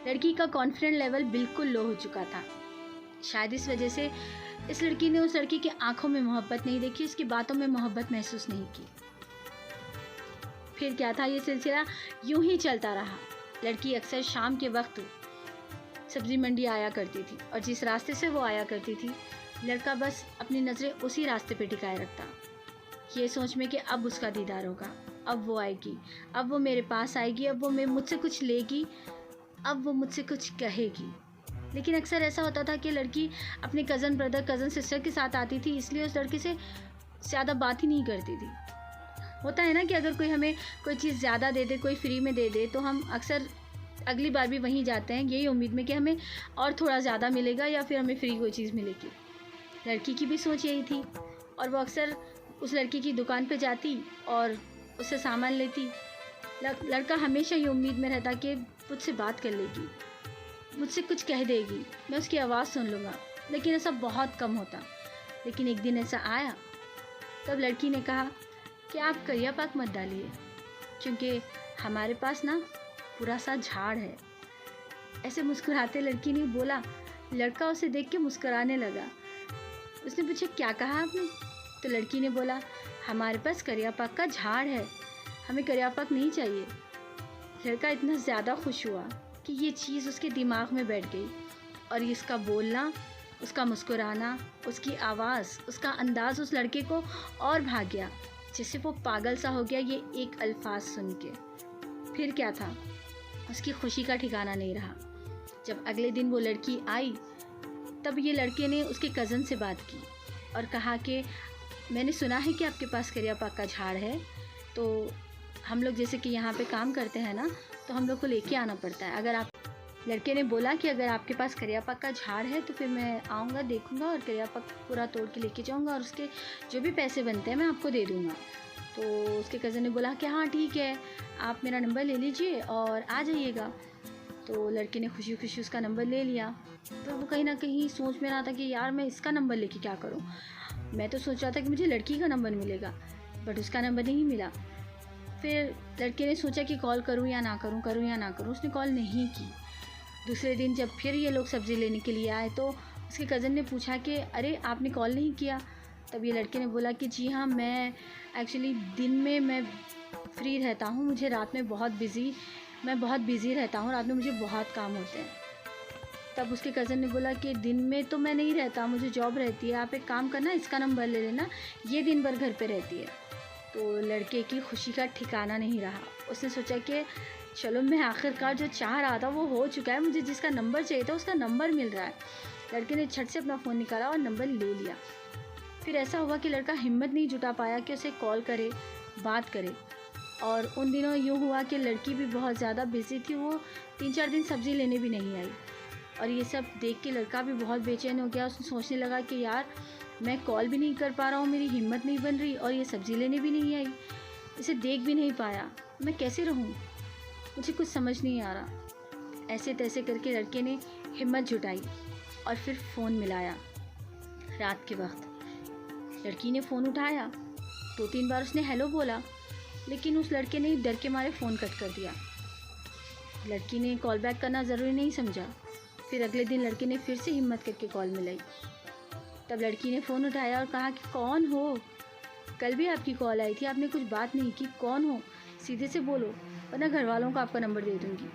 लड़की का confident level बिल्कुल लो हो चुका था। शायद इस वजह से इस लड़की ने उस लड़की की आंखों में मोहब्बत नहीं देखी, उसकी बातों में मोहब्बत महसूस नहीं की। फिर क्या था, ये सिलसिला यूं ही चलता रहा। लड़की अक्सर शाम के वक्त सब्जी मंडी आया करती थी और जिस रास्ते से वो आया करती थी, लड़का बस अपनी नज़रें उसी रास्ते पे टिकाए रखता, ये सोच में कि अब उसका दीदार होगा, अब वो आएगी, अब वो मेरे पास आएगी, अब वो मुझसे कुछ लेगी, अब वो मुझसे कुछ कहेगी। लेकिन अक्सर ऐसा होता था कि लड़की अपने कज़न ब्रदर, कज़न सिस्टर के साथ आती थी, इसलिए उस लड़के से ज़्यादा बात ही नहीं करती थी। होता है ना कि अगर कोई हमें कोई चीज़ ज़्यादा दे दे, कोई फ्री में दे दे, तो हम अक्सर अगली बार भी वहीं जाते हैं, यही उम्मीद में कि हमें और थोड़ा ज़्यादा मिलेगा या फिर हमें फ्री कोई चीज़ मिलेगी। लड़की की भी सोच यही थी और वो अक्सर उस लड़की की दुकान पे जाती और उससे सामान लेती। लड़का हमेशा ये उम्मीद में रहता कि मुझसे बात कर लेगी, मुझसे कुछ कह देगी, मैं उसकी आवाज़ सुन लूँगा, लेकिन ऐसा बहुत कम होता। लेकिन एक दिन ऐसा आया, तब लड़की ने कहा कि आप करिया पाक मत डालिए, क्योंकि हमारे पास ना पूरा सा झाड़ है। ऐसे मुस्कुराते लड़की ने बोला। लड़का उसे देख के मुस्कुराने लगा। उसने पूछा, क्या कहा आपने? तो लड़की ने बोला, हमारे पास करिया पाक का झाड़ है, हमें करिया पाक नहीं चाहिए। लड़का इतना ज़्यादा खुश हुआ कि ये चीज़ उसके दिमाग में बैठ गई और इसका बोलना, उसका मुस्कुराना, उसकी आवाज़, उसका अंदाज़ उस लड़के को और भाग गया, जिससे वो पागल सा हो गया ये एक अल्फाज सुन के। फिर क्या था, उसकी खुशी का ठिकाना नहीं रहा। जब अगले दिन वो लड़की आई, तब ये लड़के ने उसके कज़न से बात की और कहा कि मैंने सुना है कि आपके पास करिया पाक का झाड़ है, तो हम लोग जैसे कि यहाँ पे काम करते हैं ना, तो हम लोग को लेके आना पड़ता है। अगर आप, लड़के ने बोला कि अगर आपके पास करिया पाक का झाड़ है तो फिर मैं आऊँगा, देखूँगा और करिया पाक पूरा तोड़ के लेके जाऊँगा और उसके जो भी पैसे बनते हैं मैं आपको दे दूँगा। तो उसके कज़न ने बोला कि हाँ ठीक है, आप मेरा नंबर ले लीजिए और आ जाइएगा। तो लड़के ने खुशी खुशी उसका नंबर ले लिया। तो वो कहीं ना कहीं सोच में रहा था कि यार मैं इसका नंबर लेके क्या करूँ। मैं तो सोच रहा था कि मुझे लड़की का नंबर मिलेगा, बट उसका नंबर नहीं मिला। फिर लड़के ने सोचा कि कॉल करूँ या ना करूँ, करूँ या ना करूँ। उसने कॉल नहीं की। दूसरे दिन जब फिर ये लोग सब्ज़ी लेने के लिए आए तो उसके कज़न ने पूछा कि अरे आपने कॉल नहीं किया। तब ये लड़के ने बोला कि जी हाँ, मैं एक्चुअली दिन में मैं फ्री रहता हूँ, मुझे रात में मैं बहुत बिज़ी रहता हूँ, रात में मुझे बहुत काम होते हैं। तब उसके कज़न ने बोला कि दिन में तो मैं नहीं रहता, मुझे जॉब रहती है, आप एक काम करना, इसका नंबर ले लेना, ये दिन भर घर पे रहती है। तो लड़के की खुशी का ठिकाना नहीं रहा। उसने सोचा कि चलो, मैं आखिरकार जो चाह रहा था वो हो चुका है, मुझे जिसका नंबर चाहिए था उसका नंबर मिल रहा है। लड़के ने झट से अपना फ़ोन निकाला और नंबर ले लिया। फिर ऐसा हुआ कि लड़का हिम्मत नहीं जुटा पाया कि उसे कॉल करे, बात करे। और उन दिनों यूँ हुआ कि लड़की भी बहुत ज़्यादा बिज़ी थी, वो 3-4 दिन सब्ज़ी लेने भी नहीं आई। और ये सब देख के लड़का भी बहुत बेचैन हो गया। उसने सोचने लगा कि यार, मैं कॉल भी नहीं कर पा रहा हूँ, मेरी हिम्मत नहीं बन रही, और ये सब्ज़ी लेने भी नहीं आई, इसे देख भी नहीं पाया, मैं कैसे रहूँ, मुझे कुछ समझ नहीं आ रहा। ऐसे तैसे करके लड़के ने हिम्मत जुटाई और फिर फ़ोन मिलाया। रात के वक्त लड़की ने फ़ोन उठाया, 2-3 बार उसने हेलो बोला, लेकिन उस लड़के ने डर के मारे फ़ोन कट कर दिया। लड़की ने कॉल बैक करना ज़रूरी नहीं समझा। फिर अगले दिन लड़के ने फिर से हिम्मत करके कॉल मिलाई। तब लड़की ने फ़ोन उठाया और कहा कि कौन हो, कल भी आपकी कॉल आई थी, आपने कुछ बात नहीं की, कौन हो, सीधे से बोलो, वरना घर वालों को आपका नंबर दे दूँगी।